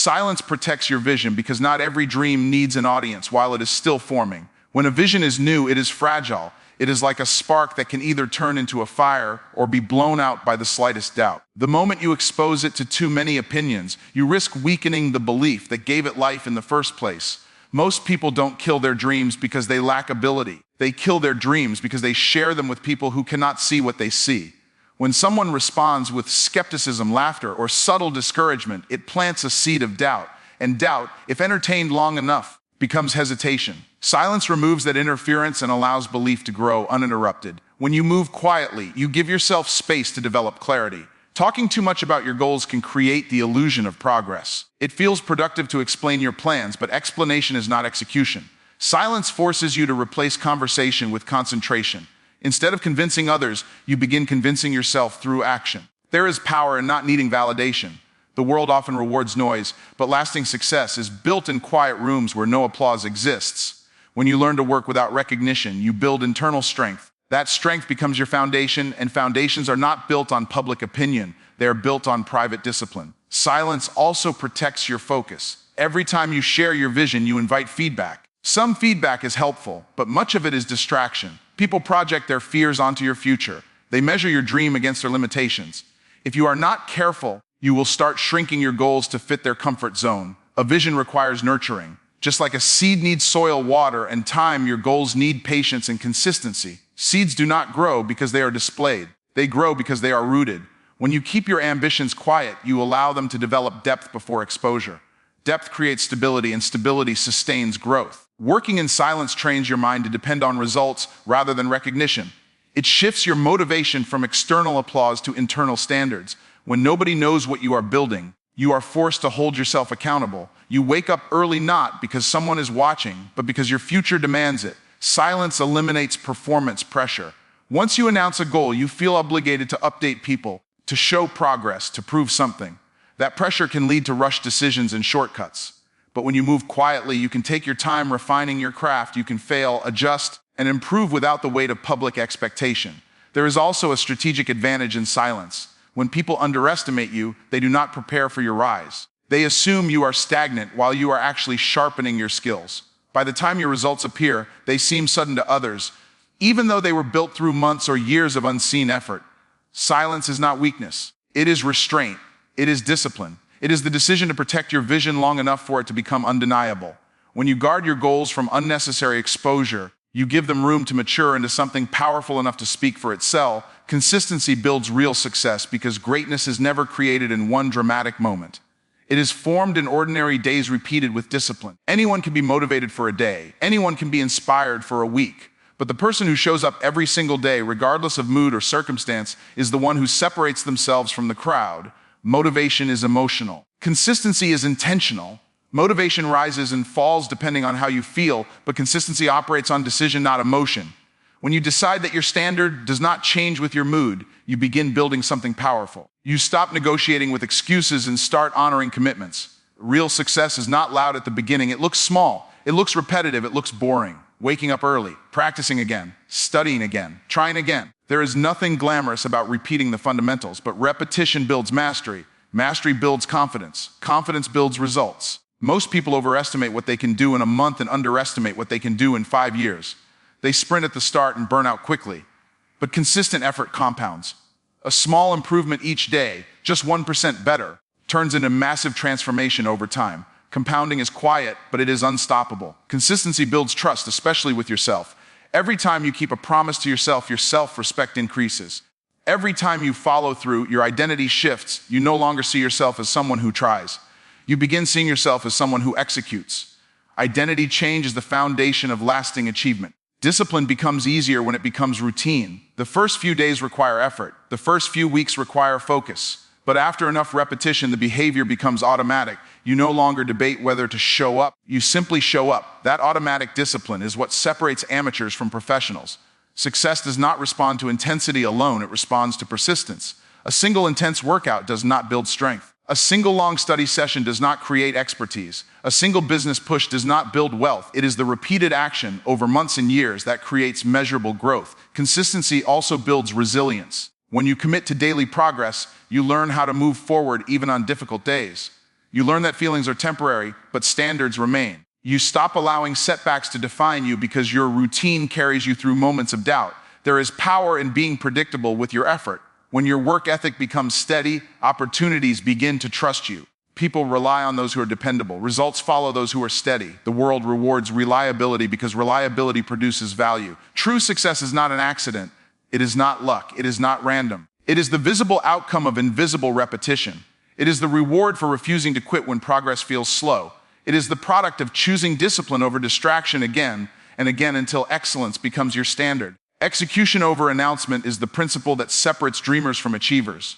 Silence protects your vision because not every dream needs an audience while it is still forming. When a vision is new, it is fragile. It is like a spark that can either turn into a fire or be blown out by the slightest doubt. The moment you expose it to too many opinions, you risk weakening the belief that gave it life in the first place. Most people don't kill their dreams because they lack ability. They kill their dreams because they share them with people who cannot see what they see. When someone responds with skepticism, laughter, or subtle discouragement, it plants a seed of doubt. And doubt, if entertained long enough, becomes hesitation. Silence removes that interference and allows belief to grow uninterrupted. When you move quietly, you give yourself space to develop clarity. Talking too much about your goals can create the illusion of progress. It feels productive to explain your plans, but explanation is not execution. Silence forces you to replace conversation with concentration. Instead of convincing others, you begin convincing yourself through action. There is power in not needing validation. The world often rewards noise, but lasting success is built in quiet rooms where no applause exists. When you learn to work without recognition, you build internal strength. That strength becomes your foundation, and foundations are not built on public opinion. They are built on private discipline. Silence also protects your focus. Every time you share your vision, you invite feedback. Some feedback is helpful, but much of it is distraction. People project their fears onto your future. They measure your dream against their limitations. If you are not careful, you will start shrinking your goals to fit their comfort zone. A vision requires nurturing. Just like a seed needs soil, water, and time, your goals need patience and consistency. Seeds do not grow because they are displayed. They grow because they are rooted. When you keep your ambitions quiet, you allow them to develop depth before exposure. Depth creates stability, and stability sustains growth. Working in silence trains your mind to depend on results rather than recognition. It shifts your motivation from external applause to internal standards. When nobody knows what you are building, you are forced to hold yourself accountable. You wake up early not because someone is watching, but because your future demands it. Silence eliminates performance pressure. Once you announce a goal, you feel obligated to update people, to show progress, to prove something. That pressure can lead to rushed decisions and shortcuts. But when you move quietly, you can take your time refining your craft. You can fail, adjust, and improve without the weight of public expectation. There is also a strategic advantage in silence. When people underestimate you, they do not prepare for your rise. They assume you are stagnant while you are actually sharpening your skills. By the time your results appear, they seem sudden to others, even though they were built through months or years of unseen effort. Silence is not weakness. It is restraint. It is discipline. It is the decision to protect your vision long enough for it to become undeniable. When you guard your goals from unnecessary exposure, you give them room to mature into something powerful enough to speak for itself. Consistency builds real success because greatness is never created in one dramatic moment. It is formed in ordinary days repeated with discipline. Anyone can be motivated for a day. Anyone can be inspired for a week. But the person who shows up every single day, regardless of mood or circumstance, is the one who separates themselves from the crowd. Motivation is emotional. Consistency is intentional. Motivation rises and falls depending on how you feel, but consistency operates on decision, not emotion. When you decide that your standard does not change with your mood, you begin building something powerful. You stop negotiating with excuses and start honoring commitments. Real success is not loud at the beginning. It looks small. It looks repetitive. It looks boring. Waking up early, practicing again, studying again, trying again. There is nothing glamorous about repeating the fundamentals, but repetition builds mastery. Mastery builds confidence. Confidence builds results. Most people overestimate what they can do in a month and underestimate what they can do in 5 years. They sprint at the start and burn out quickly. But consistent effort compounds. A small improvement each day, just 1% better, turns into massive transformation over time. Compounding is quiet, but it is unstoppable. Consistency builds trust, especially with yourself. Every time you keep a promise to yourself, your self-respect increases. Every time you follow through, your identity shifts. You no longer see yourself as someone who tries. You begin seeing yourself as someone who executes. Identity change is the foundation of lasting achievement. Discipline becomes easier when it becomes routine. The first few days require effort. The first few weeks require focus. But after enough repetition, the behavior becomes automatic. You no longer debate whether to show up. You simply show up. That automatic discipline is what separates amateurs from professionals. Success does not respond to intensity alone. It responds to persistence. A single intense workout does not build strength. A single long study session does not create expertise. A single business push does not build wealth. It is the repeated action over months and years that creates measurable growth. Consistency also builds resilience. When you commit to daily progress, you learn how to move forward even on difficult days. You learn that feelings are temporary, but standards remain. You stop allowing setbacks to define you because your routine carries you through moments of doubt. There is power in being predictable with your effort. When your work ethic becomes steady, opportunities begin to trust you. People rely on those who are dependable. Results follow those who are steady. The world rewards reliability because reliability produces value. True success is not an accident. It is not luck. It is not random. It is the visible outcome of invisible repetition. It is the reward for refusing to quit when progress feels slow. It is the product of choosing discipline over distraction again and again until excellence becomes your standard. Execution over announcement is the principle that separates dreamers from achievers.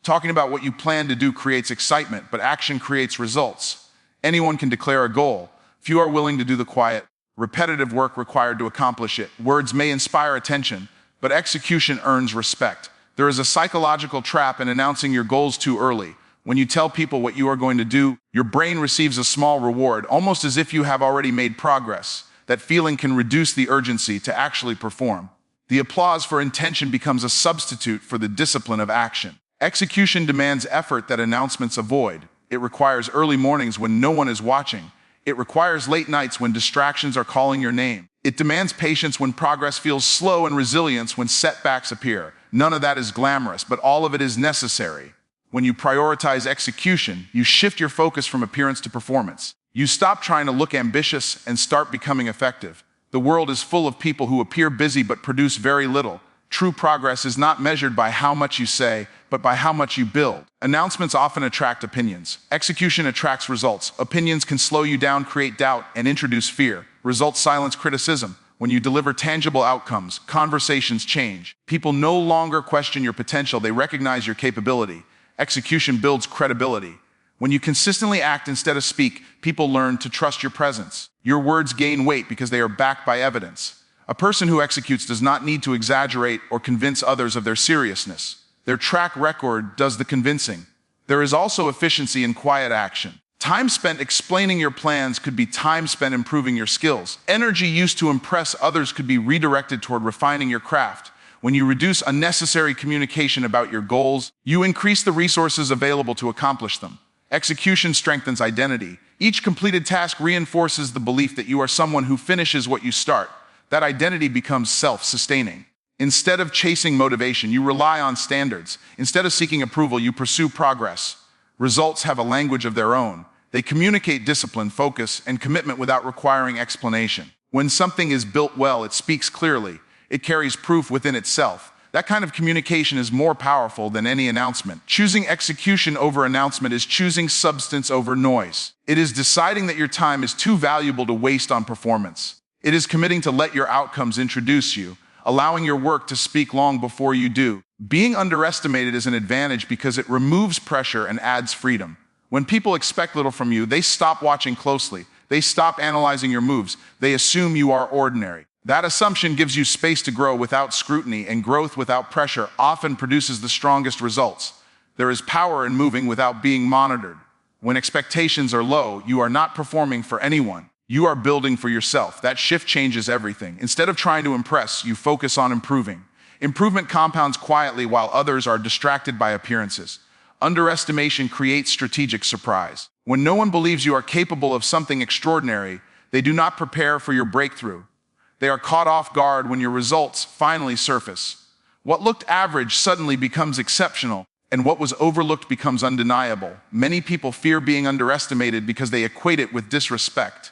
Talking about what you plan to do creates excitement, but action creates results. Anyone can declare a goal. Few are willing to do the quiet, repetitive work required to accomplish it. Words may inspire attention, but execution earns respect. There is a psychological trap in announcing your goals too early. When you tell people what you are going to do, your brain receives a small reward, almost as if you have already made progress. That feeling can reduce the urgency to actually perform. The applause for intention becomes a substitute for the discipline of action. Execution demands effort that announcements avoid. It requires early mornings when no one is watching. It requires late nights when distractions are calling your name. It demands patience when progress feels slow and resilience when setbacks appear. None of that is glamorous, but all of it is necessary. When you prioritize execution, you shift your focus from appearance to performance. You stop trying to look ambitious and start becoming effective. The world is full of people who appear busy but produce very little. True progress is not measured by how much you say, but by how much you build. Announcements often attract opinions. Execution attracts results. Opinions can slow you down, create doubt, and introduce fear. Results silence criticism. When you deliver tangible outcomes, conversations change. People no longer question your potential, they recognize your capability. Execution builds credibility. When you consistently act instead of speak, people learn to trust your presence. Your words gain weight because they are backed by evidence. A person who executes does not need to exaggerate or convince others of their seriousness. Their track record does the convincing. There is also efficiency in quiet action. Time spent explaining your plans could be time spent improving your skills. Energy used to impress others could be redirected toward refining your craft. When you reduce unnecessary communication about your goals, you increase the resources available to accomplish them. Execution strengthens identity. Each completed task reinforces the belief that you are someone who finishes what you start. That identity becomes self-sustaining. Instead of chasing motivation, you rely on standards. Instead of seeking approval, you pursue progress. Results have a language of their own. They communicate discipline, focus, and commitment without requiring explanation. When something is built well, it speaks clearly. It carries proof within itself. That kind of communication is more powerful than any announcement. Choosing execution over announcement is choosing substance over noise. It is deciding that your time is too valuable to waste on performance. It is committing to let your outcomes introduce you, allowing your work to speak long before you do. Being underestimated is an advantage because it removes pressure and adds freedom. When people expect little from you, they stop watching closely. They stop analyzing your moves. They assume you are ordinary. That assumption gives you space to grow without scrutiny, and growth without pressure often produces the strongest results. There is power in moving without being monitored. When expectations are low, you are not performing for anyone. You are building for yourself. That shift changes everything. Instead of trying to impress, you focus on improving. Improvement compounds quietly while others are distracted by appearances. Underestimation creates strategic surprise. When no one believes you are capable of something extraordinary, they do not prepare for your breakthrough. They are caught off guard when your results finally surface. What looked average suddenly becomes exceptional, and what was overlooked becomes undeniable. Many people fear being underestimated because they equate it with disrespect.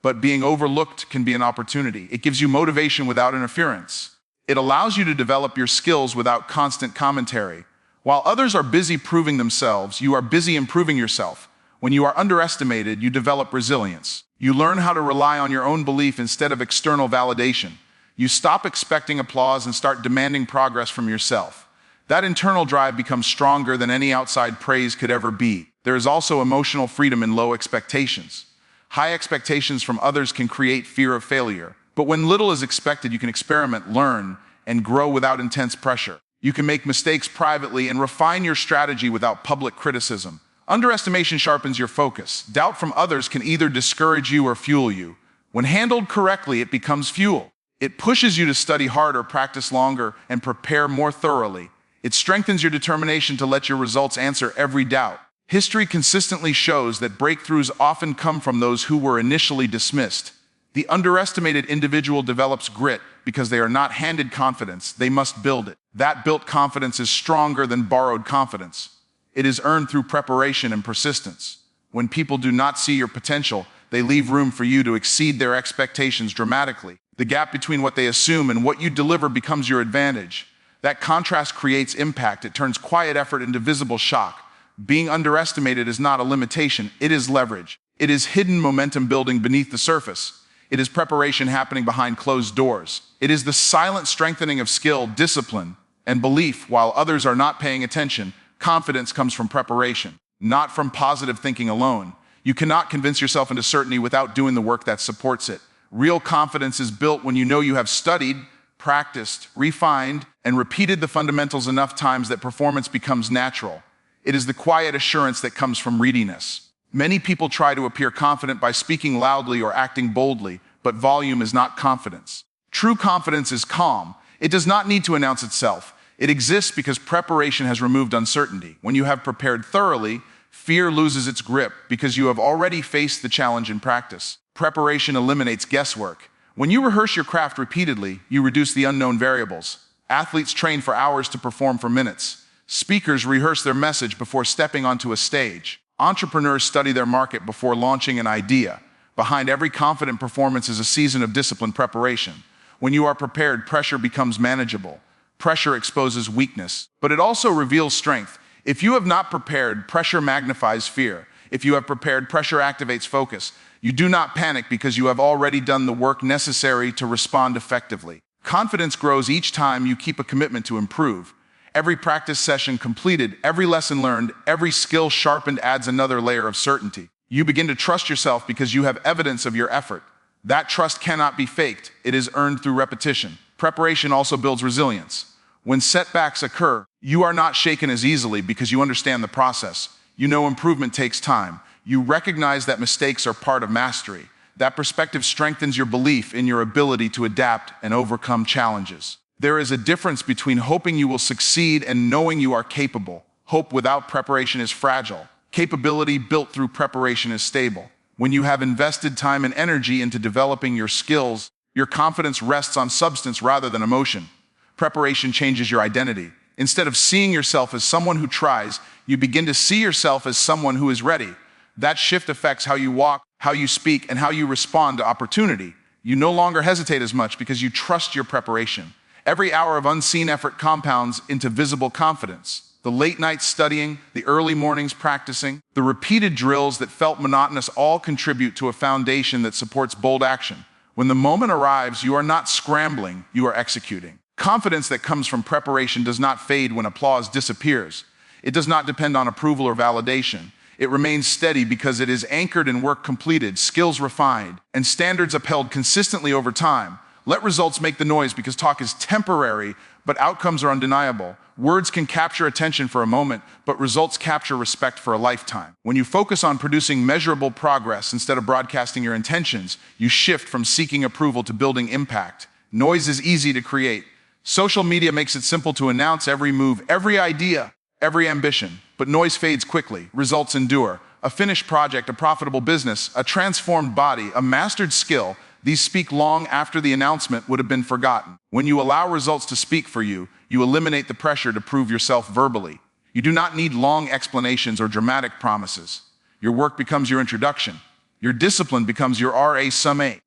But being overlooked can be an opportunity. It gives you motivation without interference. It allows you to develop your skills without constant commentary. While others are busy proving themselves, you are busy improving yourself. When you are underestimated, you develop resilience. You learn how to rely on your own belief instead of external validation. You stop expecting applause and start demanding progress from yourself. That internal drive becomes stronger than any outside praise could ever be. There is also emotional freedom in low expectations. High expectations from others can create fear of failure. But when little is expected, you can experiment, learn, and grow without intense pressure. You can make mistakes privately and refine your strategy without public criticism. Underestimation sharpens your focus. Doubt from others can either discourage you or fuel you. When handled correctly, it becomes fuel. It pushes you to study harder, practice longer, and prepare more thoroughly. It strengthens your determination to let your results answer every doubt. History consistently shows that breakthroughs often come from those who were initially dismissed. The underestimated individual develops grit because they are not handed confidence, they must build it. That built confidence is stronger than borrowed confidence. It is earned through preparation and persistence. When people do not see your potential, they leave room for you to exceed their expectations dramatically. The gap between what they assume and what you deliver becomes your advantage. That contrast creates impact. It turns quiet effort into visible shock. Being underestimated is not a limitation, it is leverage. It is hidden momentum building beneath the surface. It is preparation happening behind closed doors. It is the silent strengthening of skill, discipline, and belief while others are not paying attention. Confidence comes from preparation, not from positive thinking alone. You cannot convince yourself into certainty without doing the work that supports it. Real confidence is built when you know you have studied, practiced, refined, and repeated the fundamentals enough times that performance becomes natural. It is the quiet assurance that comes from readiness. Many people try to appear confident by speaking loudly or acting boldly, but volume is not confidence. True confidence is calm. It does not need to announce itself. It exists because preparation has removed uncertainty. When you have prepared thoroughly, fear loses its grip because you have already faced the challenge in practice. Preparation eliminates guesswork. When you rehearse your craft repeatedly, you reduce the unknown variables. Athletes train for hours to perform for minutes. Speakers rehearse their message before stepping onto a stage. Entrepreneurs study their market before launching an idea. Behind every confident performance is a season of disciplined preparation. When you are prepared, pressure becomes manageable. Pressure exposes weakness, but it also reveals strength. If you have not prepared, pressure magnifies fear. If you have prepared, pressure activates focus. You do not panic because you have already done the work necessary to respond effectively. Confidence grows each time you keep a commitment to improve. Every practice session completed, every lesson learned, every skill sharpened adds another layer of certainty. You begin to trust yourself because you have evidence of your effort. That trust cannot be faked. It is earned through repetition. Preparation also builds resilience. When setbacks occur, you are not shaken as easily because you understand the process. You know improvement takes time. You recognize that mistakes are part of mastery. That perspective strengthens your belief in your ability to adapt and overcome challenges. There is a difference between hoping you will succeed and knowing you are capable. Hope without preparation is fragile. Capability built through preparation is stable. When you have invested time and energy into developing your skills, your confidence rests on substance rather than emotion. Preparation changes your identity. Instead of seeing yourself as someone who tries, you begin to see yourself as someone who is ready. That shift affects how you walk, how you speak, and how you respond to opportunity. You no longer hesitate as much because you trust your preparation. Every hour of unseen effort compounds into visible confidence. The late nights studying, the early mornings practicing, the repeated drills that felt monotonous all contribute to a foundation that supports bold action. When the moment arrives, you are not scrambling, you are executing. Confidence that comes from preparation does not fade when applause disappears. It does not depend on approval or validation. It remains steady because it is anchored in work completed, skills refined, and standards upheld consistently over time. Let results make the noise because talk is temporary, but outcomes are undeniable. Words can capture attention for a moment, but results capture respect for a lifetime. When you focus on producing measurable progress instead of broadcasting your intentions, you shift from seeking approval to building impact. Noise is easy to create. Social media makes it simple to announce every move, every idea, every ambition. But noise fades quickly, results endure. A finished project, a profitable business, a transformed body, a mastered skill, these speak long after the announcement would have been forgotten. When you allow results to speak for you, you eliminate the pressure to prove yourself verbally. You do not need long explanations or dramatic promises. Your work becomes your introduction. Your discipline becomes your RA.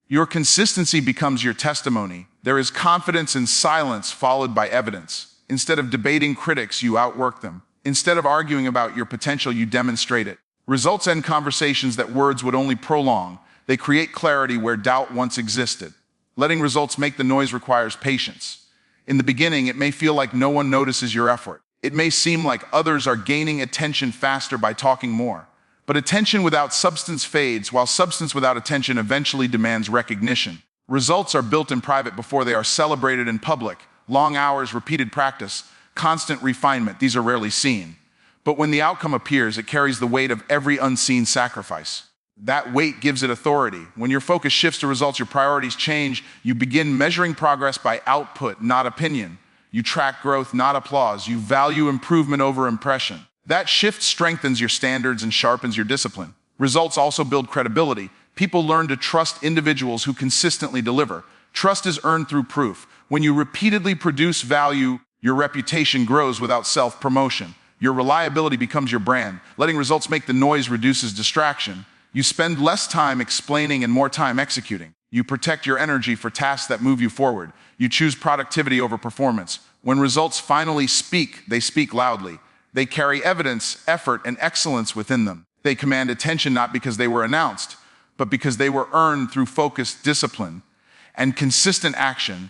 Your consistency becomes your testimony. There is confidence in silence followed by evidence. Instead of debating critics, you outwork them. Instead of arguing about your potential, you demonstrate it. Results end conversations that words would only prolong. They create clarity where doubt once existed. Letting results make the noise requires patience. In the beginning, it may feel like no one notices your effort. It may seem like others are gaining attention faster by talking more. But attention without substance fades, while substance without attention eventually demands recognition. Results are built in private before they are celebrated in public. Long hours, repeated practice, constant refinement, these are rarely seen. But when the outcome appears, it carries the weight of every unseen sacrifice. That weight gives it authority. When your focus shifts to results, your priorities change. You begin measuring progress by output, not opinion. You track growth, not applause. You value improvement over impression. That shift strengthens your standards and sharpens your discipline. Results also build credibility. People learn to trust individuals who consistently deliver. Trust is earned through proof. When you repeatedly produce value, your reputation grows without self-promotion. Your reliability becomes your brand. Letting results make the noise reduces distraction. You spend less time explaining and more time executing. You protect your energy for tasks that move you forward. You choose productivity over performance. When results finally speak, they speak loudly. They carry evidence, effort, and excellence within them. They command attention not because they were announced, but because they were earned through focused discipline and consistent action.